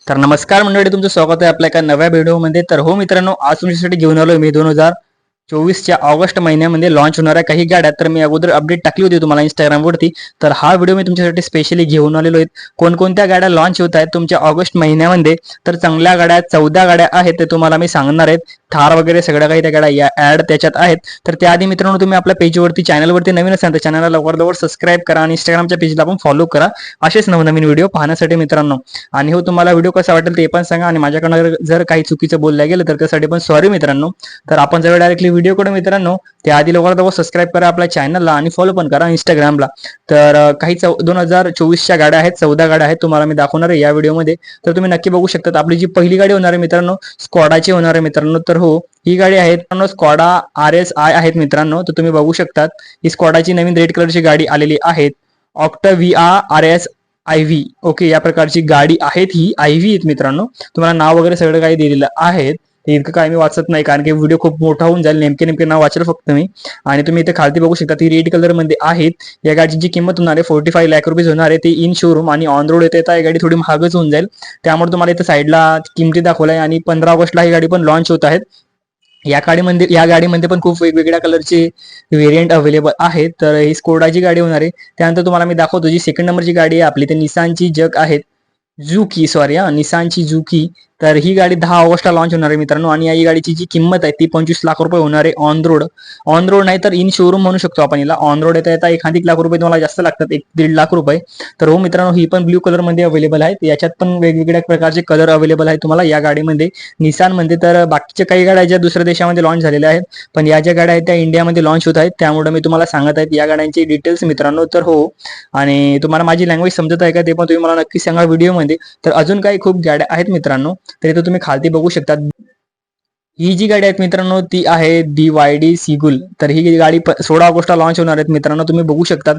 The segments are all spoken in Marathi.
तर नमस्कार मंडळी, तुमचं स्वागत आहे आपल्या एका नव्या व्हिडिओमध्ये. तर हो मित्रांनो, आज तुमच्यासाठी घेऊन आलोय मी 2024च्या ऑगस्ट महिन्यामध्ये लॉन्च होणाऱ्या काही गाड्या. तर मी अगोदर अपडेट टाकली होती तुम्हाला इंस्टाग्रामवरती. तर हा व्हिडिओ मी तुमच्यासाठी स्पेशली घेऊन आलेलो आहे. कोणकोणत्या गाड्या लॉन्च होत आहेत तुमच्या ऑगस्ट महिन्यामध्ये. तर चांगल्या गाड्या 14 गाड्या आहेत ते तुम्हाला मी सांगणार आहेत. थार वगैरे सगळ्या काही त्या गाड्या या ऍड त्याच्यात आहेत. तर त्याआधी मित्रांनो, तुम्ही आपल्या पेजवरती चॅनलवरती नवीन असाल तर चॅनलला लवकर सबस्क्राईब करा आणि इंस्टाग्रामच्या पेजला पण फॉलो करा असेच नवनवीन व्हिडिओ पाहण्यासाठी मित्रांनो. आणि हो, तुम्हाला व्हिडिओ कसा वाटेल ते पण सांगा आणि माझ्याकडनं जर काही चुकीचं बोललं गेलं तर त्यासाठी पण सॉरी मित्रांनो. तर आपण जर डायरेक्टली व्हिडिओकडे मित्रांनो, त्याआधी लवकर सबस्क्राईब करा आपल्या चॅनलला आणि फॉलो पण करा इंस्टाग्रामला. तर काही 2024च्या गाड्या आहेत, 14 गाड्या आहेत तुम्हाला मी दाखवणार आहे या व्हिडिओमध्ये. तर तुम्ही नक्की बघू शकता. आपली जी पहिली गाडी होणार आहे मित्रांनो, स्कॉडाची होणार आहे मित्रांनो. तर हो, ही गाडी आहे मित्रांनो, स्कॉडा RSI आहेत मित्रांनो. तर तुम्ही बघू शकतात ही स्कॉडाची नवीन रेड कलरची गाडी आलेली आहे. ऑक्टाविया RSIV, ओके, या प्रकारची गाडी आहेत. ही IV आहेत मित्रांनो. तुम्हाला नाव वगैरे सगळं काही दिलेलं आहे. ते इतकं काय मी वाचत नाही, कारण की व्हिडिओ खूप मोठा होऊन जाईल. नेमके नाव वाचलं फक्त मी. आणि तुम्ही इथे खालती बघू शकता ती रेड कलर मध्ये आहेत. या गाडीची जी किंमत होणार आहे 45 लाख रुपये होणार आहे. ती इन शोरूम आणि ऑन रोड येते. ही गाडी थोडी महागच होऊन जाईल. त्यामुळे तुम्हाला इथे साईडला किमती दाखवलाय. आणि 15 ऑगस्टला ही गाडी पण लॉन्च होत आहेत. या गाडीमध्ये पण खूप वेगवेगळ्या कलरचे व्हेरियंट अवेलेबल आहेत. तर ही स्कोडाची गाडी होणार आहे. त्यानंतर तुम्हाला मी दाखवतो जी सेकंड नंबरची गाडी आहे आपली, ते निसानची जग आहे. जुकी, सॉरी हा, निसानची जुकी. तर ही गाडी 10 ऑगस्टला लॉन्च होणार आहे मित्रांनो. आणि या गाडीची जी किंमत आहे ती 25 लाख रुपये होणार आहे ऑन रोड नाही तर इन शोरूम म्हणू शकतो आपण हिला. ऑन रोड येता 1 लाख रुपये तुम्हाला जास्त लागतात, 1-1.5 लाख रुपये. तर हो मित्रांनो, ही पण ब्ल्यू कलर मध्ये अवेलेबल आहे. याच्यात पण वेगवेगळ्या प्रकारचे कलर अवेलेबल आहेत तुम्हाला या गाडीमध्ये, निसानमध्ये. तर बाकीच्या काही गाड्या ज्या दुसऱ्या देशामध्ये लॉन्च झालेल्या आहेत, पण या ज्या गाड्या आहेत त्या इंडियामध्ये लॉन्च होत आहेत. त्यामुळे मी तुम्हाला सांगत आहेत या गाड्यांची डिटेल्स मित्रांनो. तर हो, आणि तुम्हाला माझी लँग्वेज समजत आहे का ते पण तुम्ही मला नक्की सांगा व्हिडिओमध्ये. तर अजून काही खूप गाड्या आहेत मित्रांनो. तर इथे तुम्ही खालती बघू शकता. ही जी गाडी आहेत मित्रांनो ती आहे BYD सिगुल. तर ही गाडी 16 ऑगस्टला लॉन्च होणार आहेत मित्रांनो. तुम्ही बघू शकता.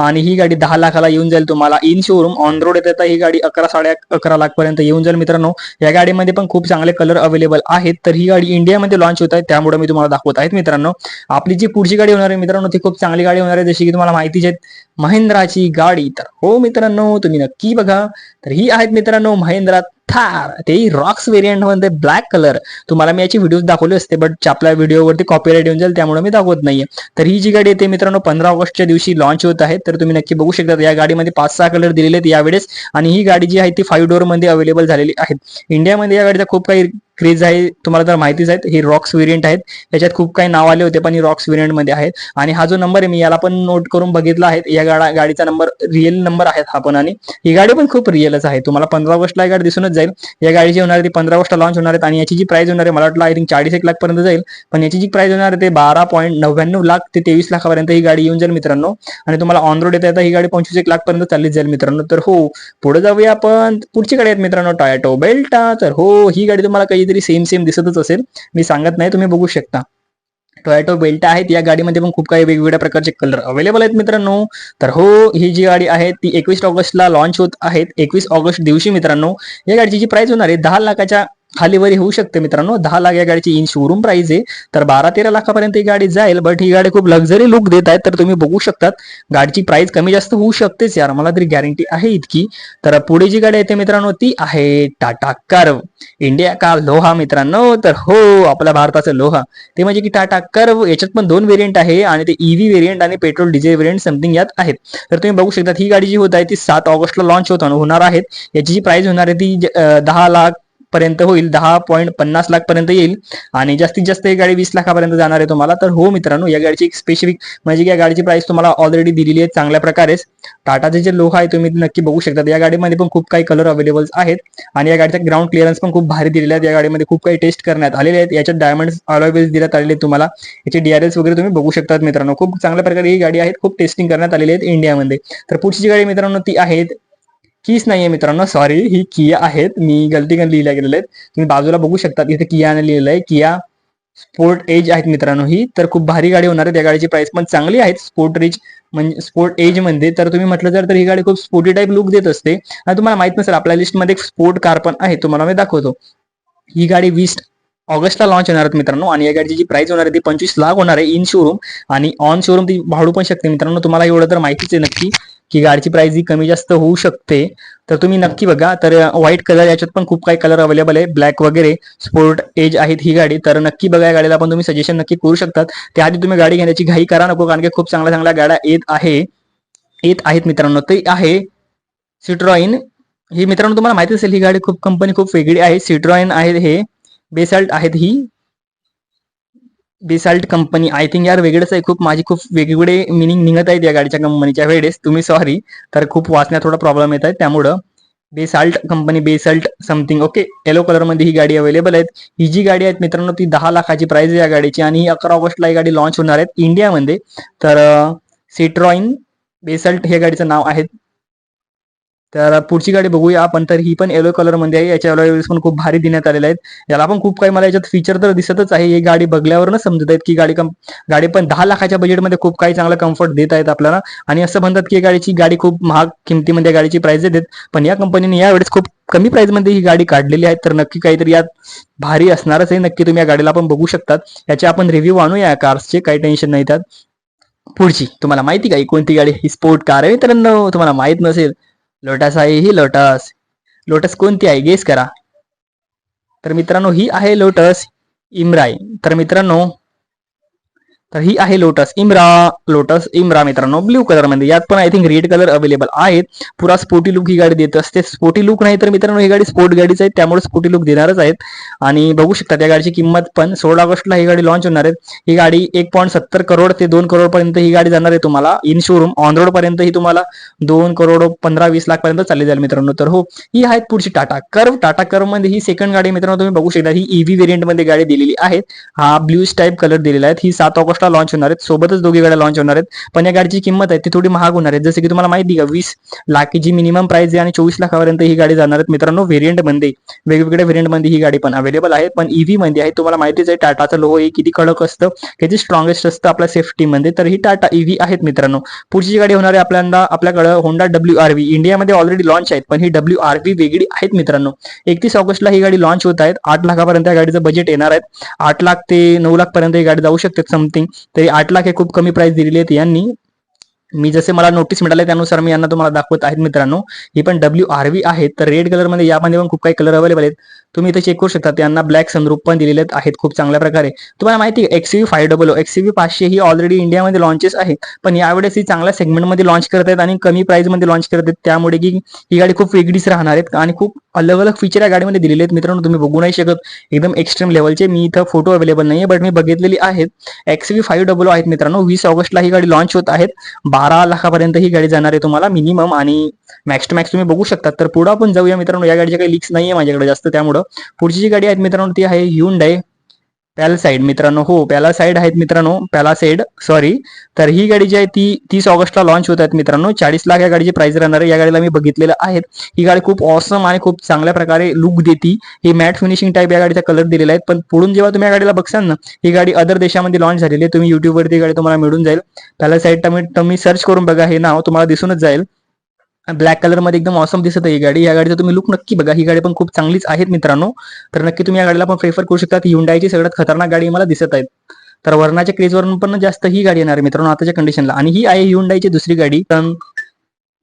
आणि ही गाडी 10 लाखाला येऊन जाईल तुम्हाला इन शोरूम. ऑन रोड येते ही गाडी 11-11.5 लाख पर्यंत येऊन जाईल मित्रांनो. या गाडीमध्ये पण खूप चांगले कलर अवेलेबल आहेत. तर ही गाडी इंडियामध्ये लॉन्च होत आहे, त्यामुळे मी तुम्हाला दाखवत आहेत मित्रांनो. आपली जी पुढची गाडी होणार आहे मित्रांनो ती खूप चांगली गाडी होणार आहे, जशी की तुम्हाला माहितीच आहे, महिंद्राची गाडी. तर हो मित्रांनो, तुम्ही नक्की बघा. तर ही आहेत मित्रांनो महिंद्रा थार. तेही रॉक्स व्हेरियंट मध्ये ब्लॅक कलर. तुम्हाला मी याची व्हिडिओ दाखवले असते, बट आपल्या व्हिडिओवरती कॉपीराइट येऊन जाईल, त्यामुळे मी दाखवत नाहीये. तर ही जी गाडी येते मित्रांनो 15 ऑगस्टच्या दिवशी लॉन्च होत आहे. तर तुम्ही नक्की बघू शकता. या गाडीमध्ये 5-6 कलर दिलेले आहेत यावेळेस. आणि ही गाडी जी आहे ती 5 डोअर मध्ये अवेलेबल झालेली आहे. इंडियामध्ये या गाडीचा खूप काही क्रेज आहे, तुम्हाला तर माहितीच आहे. ही रॉक्स व्हेरियंट आहेत. याच्यात खूप काही नाव आले होते, पण ही रॉक्स व्हेरियंट मध्ये आहेत. आणि हा जो नंबर आहे मी याला पण नोट करून बघितला आहे. या गाडीचा नंबर रिअल नंबर आहे हा पण. आणि ही गाडी पण खूप रिअलच आहे. तुम्हाला 15 ऑगस्टला ही गाडी दिसूनच जाईल. या गाडीची होणार ती 15 ऑगस्टला लॉन्च होणार आहे. आणि याची जी प्राइस होणार आहे मला वाटलं 40-1 लाख पर्यंत जाईल, पण याची जी प्राइस होणार आहे ते 12.99 लाख ते 23 लाखापर्यंत ही गाडी येऊन जाईल मित्रांनो. आणि तुम्हाला ऑन रोड येता ही गाडी 25-1 लाख पर्यंत चाललीच जाईल मित्रांनो. तर हो, पुढे जाऊया आपण. पुढची गाडी आहेत मित्रांनो टोयोटा बेल्टा. तर हो, ही गाडी तुम्हाला काहीतरी सेम दिसतच असेल, मी सांगत नाही, तुम्ही बघू शकता. टोयोटा बेल्टा आहेत. या गाडीमध्ये पण खूप काही वेगवेगळ्या प्रकारचे कलर अवेलेबल आहेत मित्रांनो. तर हो, ही जी गाडी आहे ती 21 ऑगस्टला लॉन्च होत आहेत. 21 ऑगस्ट दिवशी मित्रांनो या गाडीची जी प्राइस होणार आहे 10 लाखाच्या खालीवरी होऊ शकते मित्रांनो. 10 लाख या गाडीची इन शोरूम प्राइस आहे. तर 12-13 लाखापर्यंत ही गाडी जाईल, बट ही गाडी खूप लक्झरी लुक देत आहे. तर तुम्ही बघू शकतात गाडीची प्राइस कमी जास्त होऊ शकतेच यार, मला तरी गॅरंटी आहे इतकी. तर पुढे जी गाडी येते मित्रांनो ती आहे टाटा कर्व. इंडिया का लोहा मित्रांनो. तर हो, आपल्या भारताचा लोहा ते म्हणजे की टाटा कर्व. याच्यात पण 2 व्हेरियंट आहे, आणि ते EV व्हेरियंट आणि पेट्रोल डिझेल व्हेरियंट समथिंग यात आहेत. तर तुम्ही बघू शकता ही गाडी जी होत आहे ती 7 ऑगस्टला लॉन्च होणार आहेत. याची जी प्राइस होणार आहे ती 10 लाख पर्यंत होईल, 10.50 लाख पर्यंत येईल. आणि जास्तीत जास्त ही गाडी 20 लाखापर्यंत जाणार आहे तुम्हाला. तर हो मित्रांनो, या गाडीची एक स्पेसिफिक म्हणजे की या गाडीची प्राइस तुम्हाला ऑलरेडी दिलेली आहे चांगल्या प्रकारेच. टाटाचे जे लोहा आहे तुम्ही नक्की बघू शकता. या गाडीमध्ये पण खूप काही कलर अवेलेबल आहेत. आणि या गाडीचा ग्राउंड क्लिअरन्स पण खूप भारी दिलेले आहेत. या गाडीमध्ये खूप काही टेस्ट करण्यात आलेले आहेत. याच्यात डायमंड अलॉय व्हील्स देण्यात आलेले आहेत तुम्हाला. याचे DRLs वगैरे तुम्ही बघू शकतात मित्रांनो. खूप चांगल्या प्रकारे ही गाडी आहेत, खूप टेस्टिंग करण्यात आलेली आहेत इंडियामध्ये. तर पुढची जी गाडी मित्रांनो ती आहे कीच नाहीये मित्रांनो, सॉरी, ही किया आहेत. मी गलतीने लिहिल्या गेलेले आहेत. तुम्ही बाजूला बघू शकता इथे कियाने लिहिलेलं आहे. किया स्पोर्ट एज आहेत मित्रांनो ही. तर खूप भारी गाडी होणार आहे. त्या गाडीची प्राइस पण चांगली आहे स्पोर्ट एज मध्ये. तर तुम्ही म्हटलं तर ही गाडी खूप स्पोर्टी टाईप लुक देत असते. आणि तुम्हाला माहित नसेल आपल्या लिस्टमध्ये एक स्पोर्ट कार पण आहे, तुम्हाला मी दाखवतो. ही गाडी 20 ऑगस्टला लॉन्च होणार आहेत मित्रांनो. आणि या गाडीची जी प्राइस होणार आहे ती 25 लाख होणार आहे इन शोरूम. आणि ऑन शोरूम ती भाडू पण शकते मित्रांनो. तुम्हाला एवढं तर माहितीच आहे नक्की. की गाडीची प्राइस ही कमी जास्त होऊ शकते, तर तुम्ही नक्की बघा. तर व्हाईट कलर याच्यात पण खूप काही कलर अवेलेबल आहे, ब्लॅक वगैरे स्पोर्ट एज आहेत ही गाडी. तर नक्की बघा, या गाडीला पण तुम्ही सजेशन नक्की करू शकतात. त्याआधी तुम्ही गाडी घेण्याची घाई करा नको, कारण की खूप चांगल्या चांगल्या गाड्या येत आहेत मित्रांनो. ते आहे सिट्रॉइन. ही मित्रांनो तुम्हाला माहिती असेल, ही गाडी खूप कंपनी खूप वेगळी आहे. सिट्रॉइन आहे, हे बेसाल्ट आहेत, ही बेसाल्ट कंपनी. आय थिंक यार वेगळंच आहे खूप, माझी खूप वेगवेगळे मिनिंग निघत आहेत या गाडीच्या कंपनीच्या वेळेस, तुम्ही सॉरी. तर खूप वाचण्यात थोडा प्रॉब्लेम येत आहे, त्यामुळं basalt company, basalt something. Okay, yellow colour मध्ये ही गाडी अवेलेबल आहे. ही जी गाडी आहे मित्रांनो, ती 10 लाखाची प्राइस आहे या गाडीची, आणि ही 11 ऑगस्टला ही गाडी लॉन्च होणार आहे इंडियामध्ये. तर सिट्रॉइन बेसाल्ट हे गाडीचं नाव आहे. तर पुढची गाडी बघूया आपण. तर ही पण येलो कलर मध्ये आहे, याच्या अलॉय पण खूप भारी देण्यात आलेले आहेत. याला पण खूप काही मला याच्यात फीचर तर दिसतच आहे. ही गाडी बघल्यावरच समजत आहेत की गाडी पण 10 लाखाच्या बजेटमध्ये खूप काही चांगला कम्फर्ट देत आहेत आपल्याला. आणि असं म्हणतात की गाडी खूप महाग किमतीमध्ये गाडीची प्राइस देतात, पण या कंपनीने यावेळेस खूप कमी प्राइस मध्ये ही गाडी काढलेली आहे. तर नक्की काहीतरी यात भारी असणारच आहे. नक्की तुम्ही या गाडीला पण बघू शकतात. याचे आपण रिव्ह्यू आणूया कारचे, काही टेन्शन नाही त्यात. पुढची तुम्हाला माहिती का कोणती गाडी? ही स्पोर्ट कार आहे मित्रांनो, तुम्हाला माहित नसेल. लोटस आहे ही, लोटस. लोटस कोणती आहे गेस करा. तर मित्रांनो ही आहे लोटस इम्राय. तर मित्रांनो, तर ही आहे लोटस इम्रा मित्रांनो, ब्ल्यू कलर मध्ये. यात पण I think red colour available आहेत. पुरा स्पोर्टी लुक ही गाडी देत असते. स्पोर्टी लुक नाही तर मित्रांनो ही गाडी स्पोर्ट गाडीच आहे, त्यामुळे स्पोर्टी लुक देणारच आहेत. आणि बघू शकता त्या गाडीची किंमत पण 16 ऑगस्टला ही गाडी लॉन्च होणार आहे. ही गाडी 1.70 करोड ते 2 करोड पर्यंत ही गाडी जाणार आहे तुम्हाला इन शोरूम. ऑन रोड पर्यंत ही तुम्हाला 2 करोड 15-20 लाख पर्यंत चालली जाईल मित्रांनो. तर हो, ही आहेत पुढची टाटा कर्व मध्ये ही सेकंड गाडी मित्रांनो, तुम्ही बघू शकता. ही ईव्ही व्हेरियंट मध्ये गाडी दिलेली आहे. हा ब्ल्यू टाईप कलर दिलेला आहे. ही 7 ऑगस्ट लॉन्च होणार आहेत, सोबतच दोघी गाड्या लॉन्च होणार आहेत. पण या गाडीची किंमत आहे ती थोडी महाग होणार आहे. जसं की तुम्हाला माहिती का 20 लाखाची मिनिमम प्राइस आहे आणि 24 लाखापर्यंत ही गाडी जाणार आहेत मित्रांनो. व्हेरियंट मध्ये वेगवेगळ्या व्हेरियंट मध्ये ही गाडी पण अवेलेबल आहे. पण ईव्ही मध्ये आहे. तुम्हाला माहितीच आहे टाटाचं लोगो हे किती कडक असतं, किती स्ट्रॉंगेस्ट असतं आपल्या सेफ्टी मध्ये. तर ही टाटा ईव्ही आहेत मित्रांनो. पुढची गाडी होणार आहे आपल्याकडे होंडा WRV. इंडियामध्ये ऑलरेडी लॉन्च आहेत, पण ही WRV वेगळी आहेत मित्रांनो. 31 ऑगस्टला ही गाडी लॉन्च होत आहेत. 8 लाखापर्यंत या गाडीचं बजेट येणार आहे. 8 लाख ते 9 लाख पर्यंत ही गाडी जाऊ शकते समथिंग. तरी 8 लाख हे खूप कमी प्राइस दिलेली आहे यांनी. मी जसे मला नोटीस मिळाले त्यानुसार मी यांना तुम्हाला दाखवत आहेत मित्रांनो. ही पण WRV आहेत. तर रेड कलर मध्ये यामध्ये पण खूप काही कलर अवेलेबल आहेत, तुम्ही इथे चेक करू शकता. त्यांना ब्लॅक सनरूफ पण दिलेले आहेत खूप चांगल्या प्रकारे. तुम्हाला माहिती आहे XUV 500 XUV 500 ही ऑलरेडी इंडियामध्ये लॉन्चेस आहे, पण यावेळेस ही चांगल्या सेगमेंटमध्ये लॉन्च करत आहेत आणि कमी प्राइस मध्ये लॉन्च करत आहेत. त्यामुळे की ही गाडी खूप वेगळीच राहणार आहेत आणि खूप अलग अलग फीचर या गाडीमध्ये दिलेले आहेत मित्रांनो. तुम्ही बघू नाही शकत, एकदम एक्स्ट्रीम लेवलचे. मी इथं फोटो अवेलेबल नाहीये, बट मी बघितलेली आहेत. XUV 500 आहेत मित्रांनो. 20 ऑगस्टला ही गाडी लॉन्च होत आहेत. 12 लाखापर्यंत ही गाडी जाणार आहे तुम्हाला मिनिमम, आणि मॅक्स टू मॅक्स तुम्ही बघू शकता. तर पुढे आपण जाऊया मित्रांनो. या गाडीच्या काही लीक्स नाहीये माझ्याकडे जास्त, त्यामुळं पुढची जी गाडी आहेत मित्रांनो ती आहे Hyundai पॅलासाइड मित्रांनो. हो, पॅलासाइड आहेत मित्रांनो, पॅलासाइड सॉरी. तर ही गाडी जी आहे ती 30 ऑगस्टला लॉन्च होत आहेत मित्रांनो. 40 लाख या गाडीची प्राइस राहणार आहे. या गाडीला मी बघितलेलं आहे. ही गाडी खूप ऑसम आणि खूप चांगल्या प्रकारे लुक देती. ही मॅट फिनिशिंग टाईप या गाडीचा कलर दिलेला आहे. पण पुढून जेव्हा तुम्ही या गाडीला बघसाल ना, ही गाडी अदर देशामध्ये लॉन्च झालेली आहे. तुम्ही युट्यूबवरती गाडी तुम्हाला मिळून जाईल. पॅलासाइड तुम्ही सर्च करून बघा, हे नाव तुम्हाला दिसूनच जाईल. ब्लॅक कलर मध्ये एकदम ऑसम दिसत आहे ही गाडी. या गाडीचा तुम्ही लुक नक्की बघा. ही गाडी पण खूप चांगलीच आहेत मित्रांनो. तर नक्की तुम्ही या गाडीला पण प्रेफर करू शकता. Hyundaiची सगळ्यात खतरनाक गाडी मला दिसत आहेत. तर वर्णाच्या क्रेजवरून पण जास्त ही गाडी येणार आहे मित्रांनो आताच्या कंडिशनला. आणि ही आहे Hyundaiची दुसरी गाडी.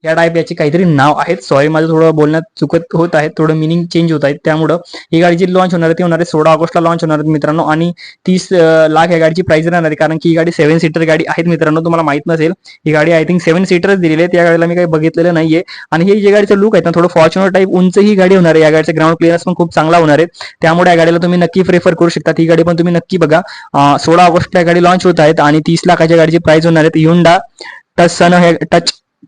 या टाईप याचे काहीतरी नाव आहेत. सॉरी, माझं थोडं बोलण्यात चुकत होत आहे, थोडं मिनिंग चेंज होत आहेत. त्यामुळं ही गाडी जी लॉन्च होणार आहे ती होणार आहे 16 ऑगस्टला लॉन्च होणार आहे मित्रांनो. आणि 30 लाख या गाडीची प्राइस राहणार आहे, कारण की ही गाडी 7 सीटर गाडी आहेत मित्रांनो. तुम्हाला माहित नसेल, ही गाडी आय थिंक 7 सीटरच दिलेली आहे. त्या गाडीला मी काही बघितलेलं नाहीये. आणि ही जी गाडीचं लुक आहे ना, थोडं फॉर्च्युनर टाईप उंच ही गाडी होणार आहे. या गाडीचा ग्राउंड क्लिअरन्स पण खूप चांगला होणार आहे. त्यामुळे या गाडीला तुम्ही नक्की प्रेफर करू शकता. ही गाडी पण तुम्ही नक्की बघा. 16 ऑगस्टला गाडी लॉन्च होत आहेत आणि 30 लाखाच्या गाडीची प्राइस होणार आहे. Hyundai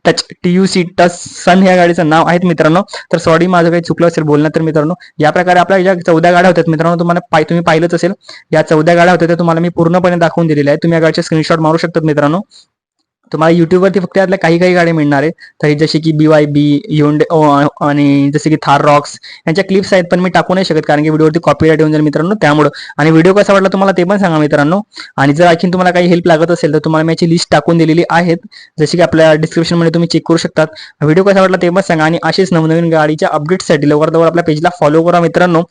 टच TUC टच सन ह्या गाडीचं नाव आहेत मित्रांनो. तर सॉरी, माझं काही चुकलं असेल बोलण्यात. तर मित्रांनो, या प्रकारे आपल्या ज्या 14 गाड्या होत्या मित्रांनो, तुम्ही पाहिलंच असेल. या 14 गाड्या होत्या त्या तुम्हाला मी पूर्णपणे दाखवून दिलेल्या आहेत. तुम्ही या गाडीचे स्क्रीनशॉट मारू शकतात मित्रांनो. तुम्हाला युट्यूबवरती फक्त यातल्या काही गाड्या मिळणार आहे. तर जसे की BYD, Hyundai आणि जसे की थार रॉक्स यांच्या क्लिप्स आहेत, पण मी टाकू नाही शकत कारण की व्हिडिओवरती कॉपीराइट येऊन जाईल मित्रांनो. त्यामुळे आणि व्हिडिओ कसा वाटला तुम्हाला ते पण सांगा मित्रांनो. आणि जर आणखी तुम्हाला काही हेल्प लागत असेल तर तुम्हाला मी याची लिस्ट टाकून दिलेली आहेत, जसे की आपल्या डिस्क्रिप्शन मध्ये तुम्ही चेक करू शकतात. व्हिडिओ कसा वाटला ते पण सांगा. आणि असेच नवनवीन गाडीच्या अपडेटसाठी लवकरात लवकर आपल्या पेजला फॉलो करा मित्रांनो.